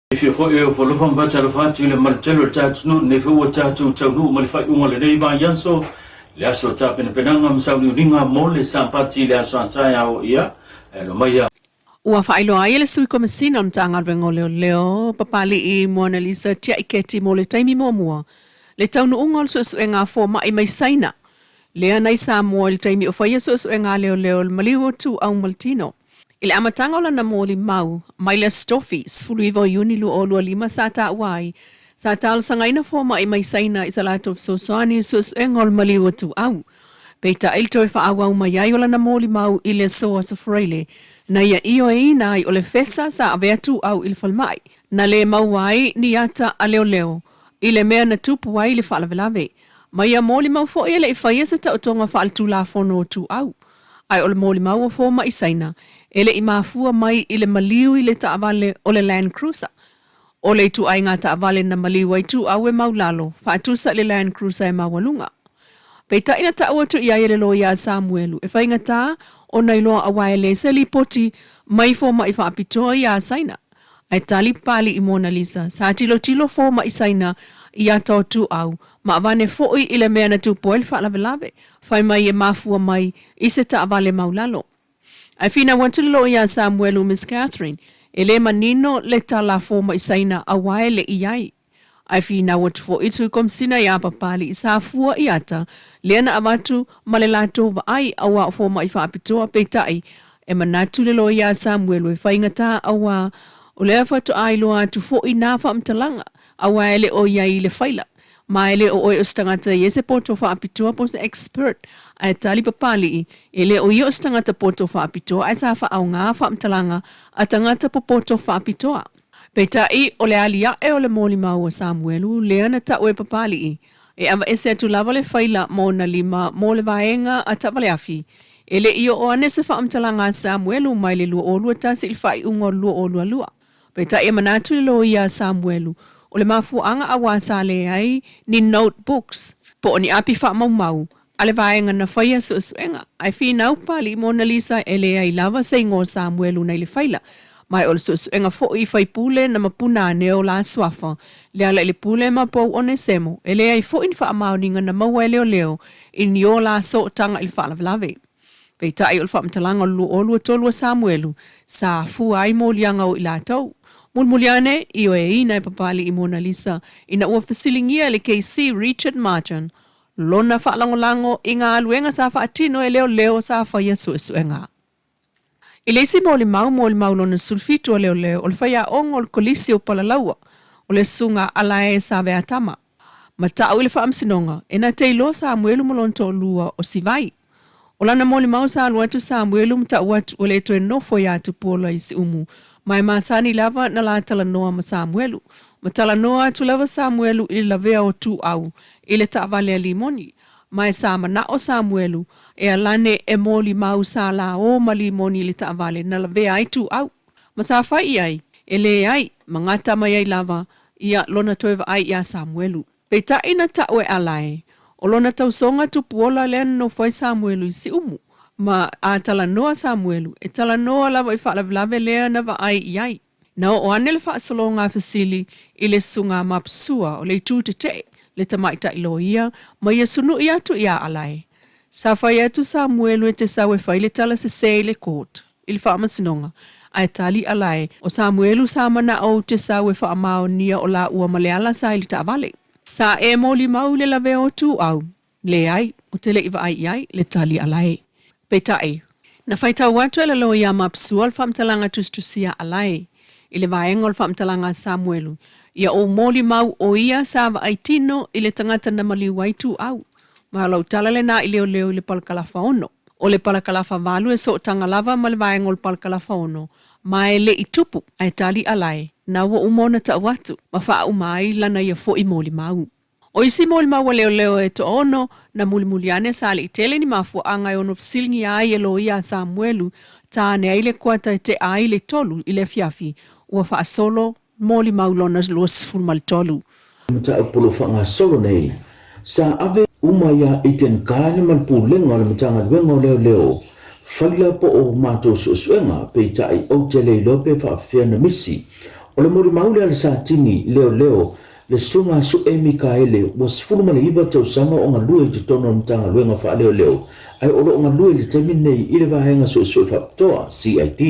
If you follow from Bachelor le Marcello Tachno, Nefu Tatu Talu, Malifai Umale Neiba Yanso, Lasso Tapin Penangam Saluringa, Mole, Sampati, Lasantaya, ya, and Maya. Ua whaeloa ai le sui komisina on tanga rengo leo papali I Mona Lisa tia iketi mo le taimi mua. Le taunu ungol so e ngā fōma I mai saina. Lea nei sa mua le taimi o whaia so e ngā leo le maliwo tu au maltino. Ile amatanga ola na mōli mau, mai le stofi, sfulu iwo yunilu o lua lima sa ta uai. Sa talo sa ngaina fōma I mai saina I salato sosoani so e ngol maliwo tu au. Peita ilto e wha au mai ai ola na mōli mau I le soa sa freile. Na ia io e ina I ole fesa sa avea tu au il falmai. Na le mauai ni ata a leo. Ile mea na tupu wai le whaalavelave. Ma ia mōli mau fo ele I whaia sa ta otonga whaal tu la fono tu au. Ai ole mōli mau o fōma I saina. Ele I mafua mai I le maliu I le taavale o le Land Cruiser. Ole tu ai ngā taavale na maliu ai tu au e maulalo. Whaatusa le Land Cruiser e mawalunga. Peita ina ta tu ia ele lo ia Samuelu. E whainga tā o nei loa awai le se li poti mai fōma I whaapitoa ia saina. Ai tali pali I Mona Lisa. Sa tilo fōma I saina I ato tu au. Ma avane fōi I le mea na tu poel whaalavelave. Whai mai e mafua mai I se taavale maulalo. Ai fina wantulilo ia Samuelu Miss Catherine. E le manino le tala fōma I saina awai le iai. Ai fina watu fo itu komsina ia papali I sa fua I ata. Leana avatu malelato va ai awa fōma I whaapitoa peitai. E manatu lilo ia Samuelu e whaingata awa o lea whatu ai loa tu fo I nā whaamtalanga. Awa ele o iai le whaila. Ma ele o oi o stangata I ese poto whaapitoa po se expert. Ai tali papali ele o I o stangata poto whaapitoa. Ai sa wha au ngā whaamtalanga a tangata po poto whaapitoa. Peitai o le alia e o le mōli mau o Samuelu. Leana ta oe papali E ama ese tu lava le whaila mōna lima mō le vaenga a tawale afi. Ele I o ane se whaamtalanga Samuelu mai le lua olua tasi il whai ungo lua olua lua. Peitai e manatu le lo ia Samuelu. O le mafuanga awasa le ai ni notebooks. Po o ni api wha mau. Ale vaenga na whaia suenga. Ai whina upali Mona Lisa ele ai lava se ingo Samuelu nei le whaila. Mai o le suenga fo I whai pule na mapuna neo la swafa. Le ala le pule ma po o ne semo. Ele ai fo in wha amauninga na maua leo. In yo la so tanga il wha lavelave. Peita ai o le wha mtalanga o lua tolua Samuelu. Sa fu ai molianga o ila tau. Mulmuliane I o e ina e papali I Mona Lisa ina ua fasilingia le KC Richard Martin. Lona whaalangolango I ngā aluenga sa whaatino e leo sa whaia suenga. I leisi mōli mau lona sulfitu o leo o le whaia ongo le kolisi o Palalaua o le sunga alae sa vea tama. Ma tau I le whaamsinonga e na teilo Samuelu molonto lua o sivai. O lana mōli mau sa aluatu Samuelu mta uatu o le toe nofo ya tupuola I si umu. Mai masani lava na la talanoa ma Samuelu. Ma talanoa tu lava Samuelu I la vea o tu au. I le taavale a limoni. Mai sa mana o Samuelu. E alane e mōli mau sa la o ma limoni le taavale na la vea ai tu au. Ma sa fai ai. E le ai. Mangata mai ai lava. Ia lona toeva ai ia Samuelu. Peita ina ta oe alae. O lona tausonga tu puola le no fai Samuelu I si umu. Ma a talanoa Samuelu, e talanoa lava I whaalavelave lea na wa ai iai. Na o ane le whaasalonga fasili I le sunga mapsua o le tūtete, le tamaita I loia, ma ia sunu I atu ia alai. Sa whai atu Samuelu e te sawe whai le tala se se le court, I le whaamasinonga, ai tali alai. O Samuelu sa mana au te sawe whaamao nia o la ua maleala sa I le taavale. Sa e moli mau le lave o tu au, le ai, o te le iwa ai iai, le tali alai. Peitai, na whaita watu ele lo ia mapsua al whamtalanga tustusia alai. Ile vaenga al whamtalanga Samuelu. Ia o moli mau o ia sawa aitino ile tangata na maliwai tu au. Ma lau talale na ile o leo ile palakalafa ono. O le palakalafa valu e so tanga lava ma le vaenga o le palakalafa ono. Ma e le itupu ai tali alai. Na wa umona ta watu. Ma faa umai lana ia fo I moli mau. O isi moli maua leo e to ono na mulimuliane sa ali itele ni mafu anga ono fsilingi ai e lo ia Samuelu ta ne aile kuata te aile tolu ile fiafi ua faa solo moli maulona lo sifuru mali tolu. Mta upolo faa solo nei. Sa ave umaya iten kane manpulenga le mtanga wenga leo. Falila po o mato suenga peita I o tele lope faa fea na misi. O le mori maule ale sa tini leo le sunga su e Mikaele was fulma le iba tau sanga o ngā lue te tono mtanga luenga wha leo. Ai olo o ngā lue le teminei i le wahenga su whaptoa, CIT.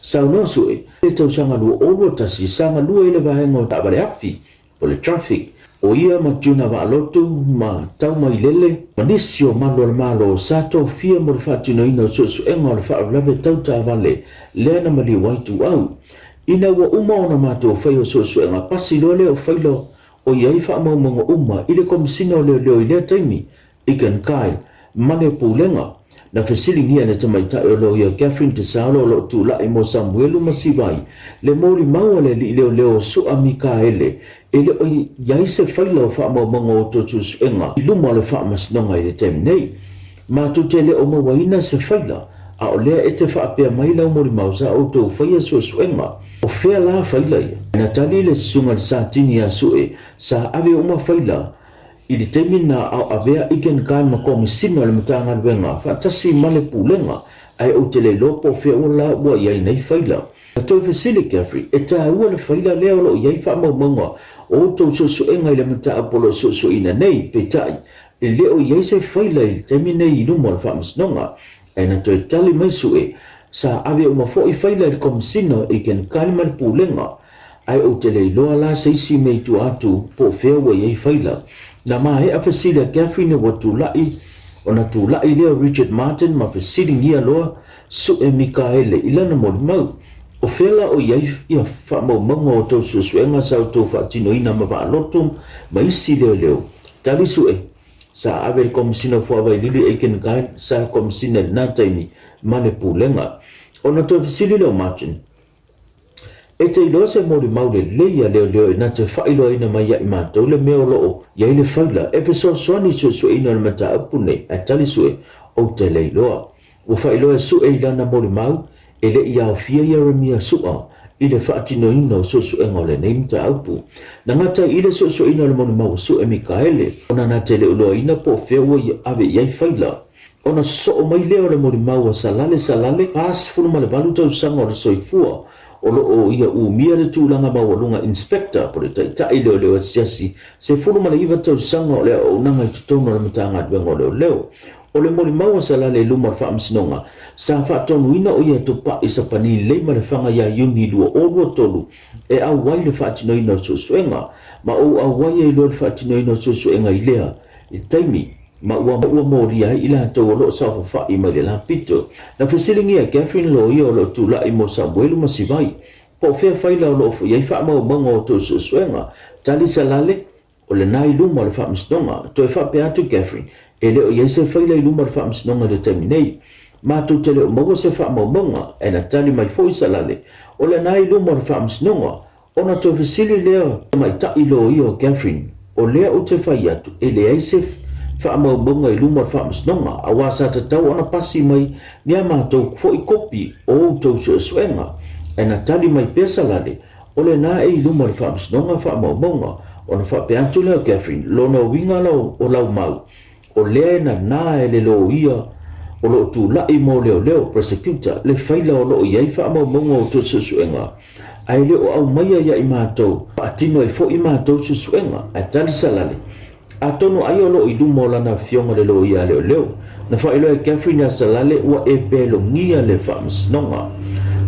Sau noa su le tau sanga lua olo tasi sanga lue i le wahenga o tabare afi, o le traffic. O ia ma tuna wa alotu, ma tau mai lele, ma nisio malo le malo, sato fia mo le whaatino ina o su enga o le whaarave tau ta vale, leana ma li waitu au. Ina wa uma ona mātou whai o so enga pasi loa leo whailo o iai wha maumonga uma i le komisina o leo i lea taimi i kan kai mane pūlenga na whesilingia na tamaitai o leo ia Catherine te Saulo o lo tu lai mo Samuelu Masivai le mori maua le li leo sua Mikaele e leo iai se whailo wha maumonga o totu enga i luma le wha masnonga i le taimi nei mātou te leo mawaina se whaila a o lea e te whaapea mai lau mori mausa o tau whaia suenga o whea la whaila ia. Na tali le sunga le sa tini a sue, sa ave uma whaila, i le teimi na au avea iken kai ma komisino le matanga ruenga, whaatasi male pūlenga, ai o te leilo po whea ula ua iai nei whaila. Na toi whesili Catherine, e tā ua le whaila leo lo iai wha maumanga, o tau suenga i le mata apolo ina nei, pe tai, le leo iai se whaila i le teimi nei i numo le whaamasnonga, e na toi tali mai sue, sa ave uma fo i whaila i komisino i ken kaliman pūlenga, ai o te leiloa la seisi mei tu atu po whea wa iei whaila. Na maa he a whesila Catherine wa tūlai, o na tūlai leo Richard Martin ma whesili ngia loa su e Mikaele ilana mori mau. O whela o iei ia whamau mongo o tau suenga sau tau whaatino ina ma wa alotum ma isi leo. Tali su e, sa ave i komisino fua wai lili eiken kai sa komisina na taimi mane pūlenga. O na tau whisili leo Martin. E te iloa se mori maule leia leo na te whailo ina mai i mātou le meo loo ia le whaila e peso soani su ina le mata apune a tali sue o te leiloa. O whailo e su e ilana mori mau e le ia o fia Jeremia sua i le whaatino ina o su engo le neimta aupu. Na ngata i le su ina le mori mau su e Mikaele o na te le uloa ina po whewa i ave iai whaila. Ona so mai leo le mori mau salale pas fulu ma le valu tau sanga o le soifua o lo ia umia le tūlanga mawalunga inspector po le taitai leo asiasi se fulu ma le iwa tau sanga o le o nanga i tutono le matanga duenga o leo o le mori mau salale luma le whaamsinonga sa whaatonu ina o ia tupa i sa pani lei ma le whanga ia yuni lua o lua tolu e au wai le whaatino ina o suenga ma o au wai e lua le whaatino ina o suenga i lea i taimi ma ua moria i la tau o lo sa fa i ma le la pito na whesilingi a Catherine lo ia o lo tula i mo Samuelu Masivai po whea whaila o lo fu iai wha mau mongo o tau suenga tali salale o le nai luma le wha misnonga to e wha pe atu Catherine e leo iai se whaila i luma le wha misnonga le taminei ma tu te leo maua se wha mau monga e na tali mai foi salale o le nai luma le wha misnonga o na to whesili leo mai ta i lo ia o Catherine o lea o te whai atu e le ai se whaamau bunga i luma whaamasnonga a wasa te tau ana pasi mai nia mātou fo i kopi o tau suenga e na tali mai pesa lale o le nā e i luma whaamasnonga whaamau bunga o na whapeantu leo Catherine lona winga lau o lau mau o lea na nā e le lo ia o lo tu lai mo leo prosecutor le whaila o lo iai whaamau bunga o tau suenga ai leo au maia ia i mātou atino e fo i mātou suenga a tali salale a tono ai o lo i lumo lana fionga le lo ia leo na whailo e Catherine a salale ua e pelo ngia le whaamisnonga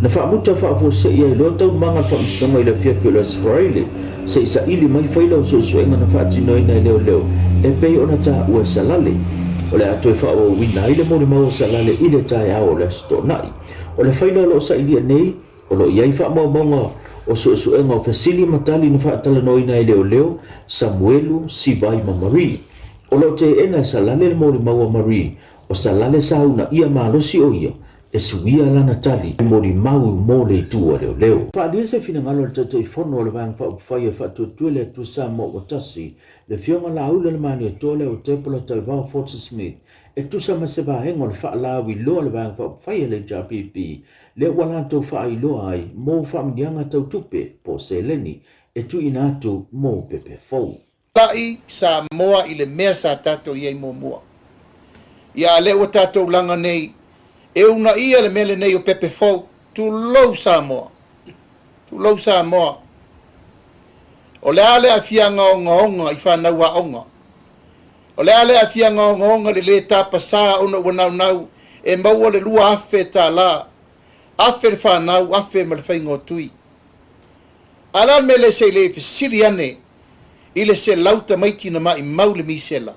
na whaamuta whaafose ia i lo tau manga whaamisnonga i le fiafio Sforaile se isa ili mai whaila o suenga na whaatinoina i leo e pei ona ta ua salale o le ato e whaawa wina i le mori mau salale i le tae ao le stonai o le whaila o lo sa ilia nei o lo iai whaamau o suenga o fesili matali na whaatala noina i leo Samuelu Sivai ma Marie o lo te ena salale le mori maua Marie o salale sauna ia malosi o ia e suia lana tali mori mau mo le tua leo whaalia se fina ngalo le tato i fono o le vang whaupawhaia whaatutuele tu sa mo o tasi le fionga la aula le mani o tole o tepola tau vau Fort Smith e tusa ma se vahenga o le whaalawi loa le vang whaupawhaia le JPP le wala tau whaailoa ai mo whaamnianga tau tupe po se leni e tu inatu mo pepe fau. Lai sa moa i le mea sa tato iei mo mua. Ia le o tato langa nei e una ia le mele nei o pepe fau tu lou sa moa. Tu lou sa moa O le ale a fianga o ngonga I whanau a onga. O le ale a fianga o ngonga le tapa sa ona wanau nau e maua le lua afe ta la. Afe le whanau, afe ma le whaingo tui. Ala me le se le fisiri ane I le se lauta maiti na mai mau le misela.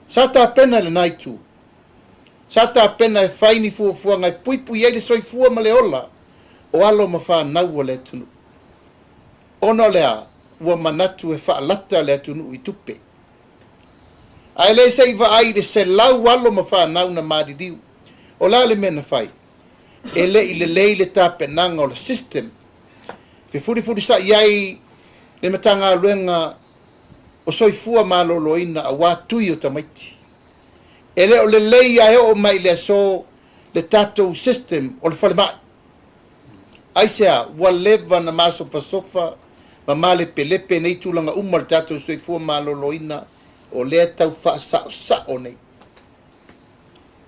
Sa ta pena le naitu. Sa ta pena e whaini fuafua ngai pui pui e le soifua ma le ola. O alo ma whanau le tunu. Ono lea, ua manatu e whaalata le tunu I tupe. Ai le se iwa ai le se lau alo ma whanau na maridiu. O la le mena whai. E le I le le ta penanga o le system. Fe furi sa iai le matanga luenga o soifua maloloina a watui o tamaiti. E le o le leia e o mai le so le tatou system o le whalemai. Ai sea, ua leva na masofa sofa, ma male pelepe nei tūlanga uma le tatou soifua maloloina o lea tau wha sao nei.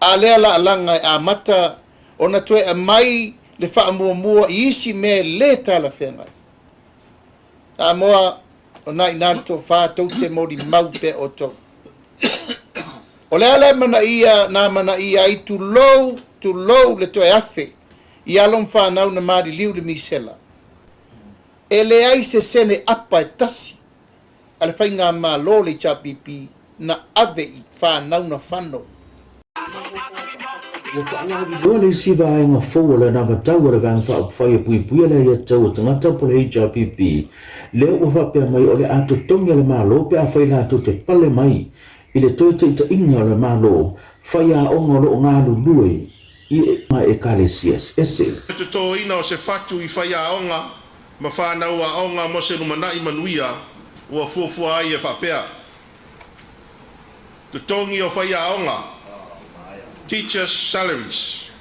A lea la alanga e a mata o na toe a mai le wha mua I isi me le tala whengai. A moa o nai nāri tō wha tau te mori mau pe o tau. O lea le mana ia, nā mana ia I tu lou le toe afe I alon whanau na mari liu le misela. E le ai se sene apa e tasi. A le whainga mā lo le chapipi na ave I whanau na whanau. Ua le siva ai ngā fōa le nāma tau ara gāng wha whai e pui pui ala ia tau o tangata po le HRPP. Leo ua whapea mai o le ato tongi le mālo pe a whai lātou te pale mai. I le toi te inga le mālo whai a onga lo ngā lului I ma e kalesias ese. Te tō ina o se whatu I whai a onga ma whanau a onga mo se numanai Manuia ua fuafua ai e whapea. Te tongi o whai a onga teachers' salaries.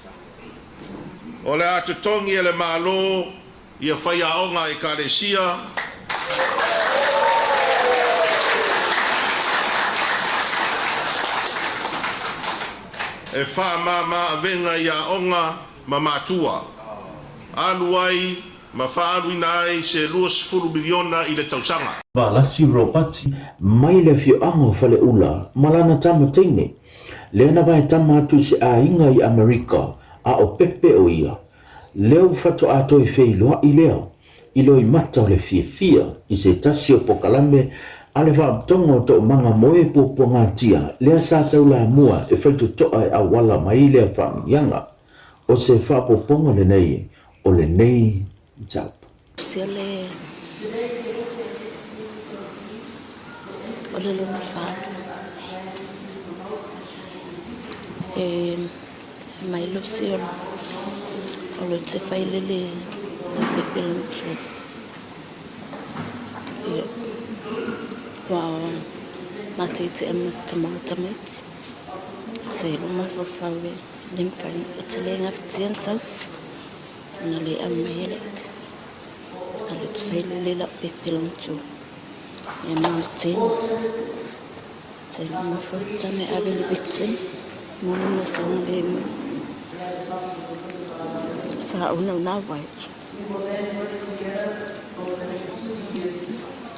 O le atu tongi e le mālo I a whai a onga e kāresia. E wha mama a venga I a onga ma mātua. Anu ai ma wha anu ai se 2 miliona I le tausanga. Valasi ropati mai le fio ango fale ula malana tama teine. Lena vai tama atu se a inga I Amerika a o pepe o ia. Leo fato ato I feiloa I leo. I loi mata o le fia I se tasi o pokalame a le whaamtongo to manga moe popo ngātia. Lea sa tau la mua e whaitu toa e awala mai lea whaamianga. O se whaapoponga le nei o le nei tau. Se o le luna wha. Mai lo si o lo te whailele le pelantu. Wow, mati te tamait. Se lo ma fawe lim fan o te le ngaftian taus. Na le mai le ati. Ale te whailele la pelantu. E mountain. Se lo ma fawe tane abe le victim. Mona na sana le sa una wai.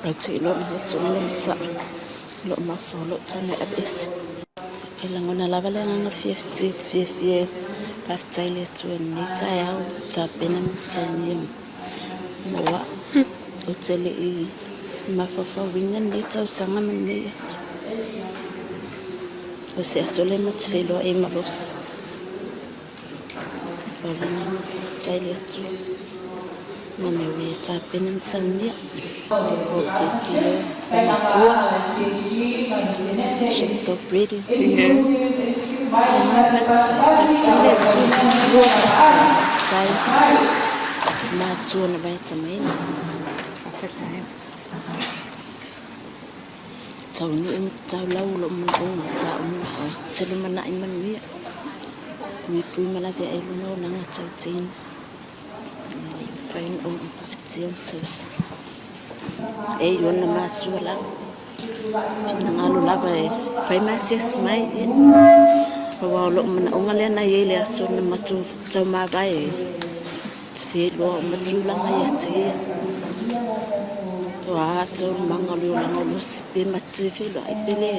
Ati lo ma tsunga sa lo ma folo tane abis. Elangona lava le ngana 50 partaile tu ni tayau tapena mtsani moa otele I mafafa winga ni tau sanga mene o se asole matfelo e malos o lina partaile tu no me we tapena mtsani o te kilo she's so pretty. Matua vai também. Tau lau lo mo sa mo se le mana I Manuia. Mi pui mala via e no langa tau tin. Fain o aftion sos. E yo na matua la. Ngalo lava e fai masias mai wa lo mana o ngale na yele aso na matu tau ma vai tfe lo matu la mai ate Wah, tau mangalu lang ulo sipi matufilo ay pili.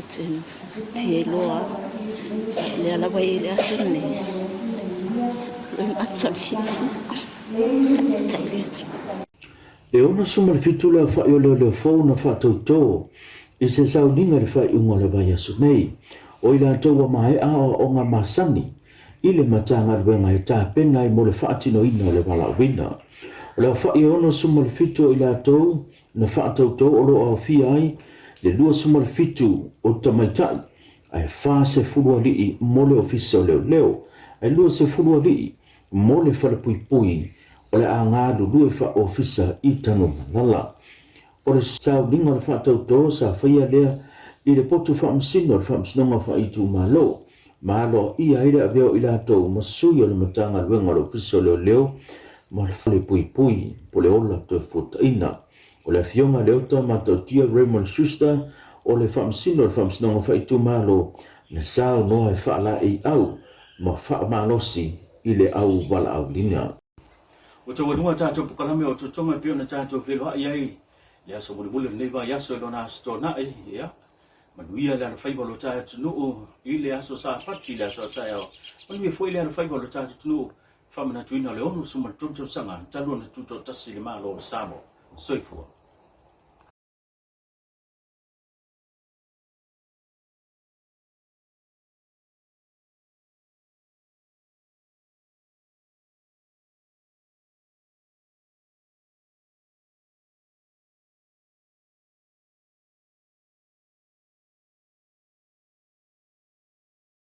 Tin Leilua. Le ala wai le asuni. Lum atsa fifi. Tailet. E ona suma le fitu le wha o le fau na wha tau i se sau ninga le wha unga le vai asu nei. O ila tau wa mai a o ngā masani i le matanga le wenga e tā penga i mo le wha atino ina o le wala wina. O le wha i ona suma le fitu ila tau na wha tau o lo au fi ai le lua suma le fitu o tamaitai ai wha se furua lii mo le ofisa o leo leo ai lua se furua lii mo le wha pui pui o le a ngā lulu e wha ofisa i tanu lala. O le sau ninga le wha tau sa whaia lea i le potu wha msino le wha msinonga wha i tu malo. Malo i aire a veo i la tau masui o le matanga luenga le ofisa o leo leo ma le whale pui pui po le ola to e futaina. O le fionga leo ta matau tia Raymond Schuster o le wha msino le wha msinonga wha i tu malo le sau noa e wha la i au ma wha malosi i le au wala au lina. O te wanua tātou pukalame o tutonga pio na tātou wheloa iai. Ia so mule nei vai aso e lona asto na e, ia. Manuia le ana whaibalo tātou nuu i le aso sa pati le aso atai au. Manuia foi le ana whaibalo tātou nuu whamana tuina le onu suma tuntun sanga talua na tuto tasi le malo o Samo. Soifua.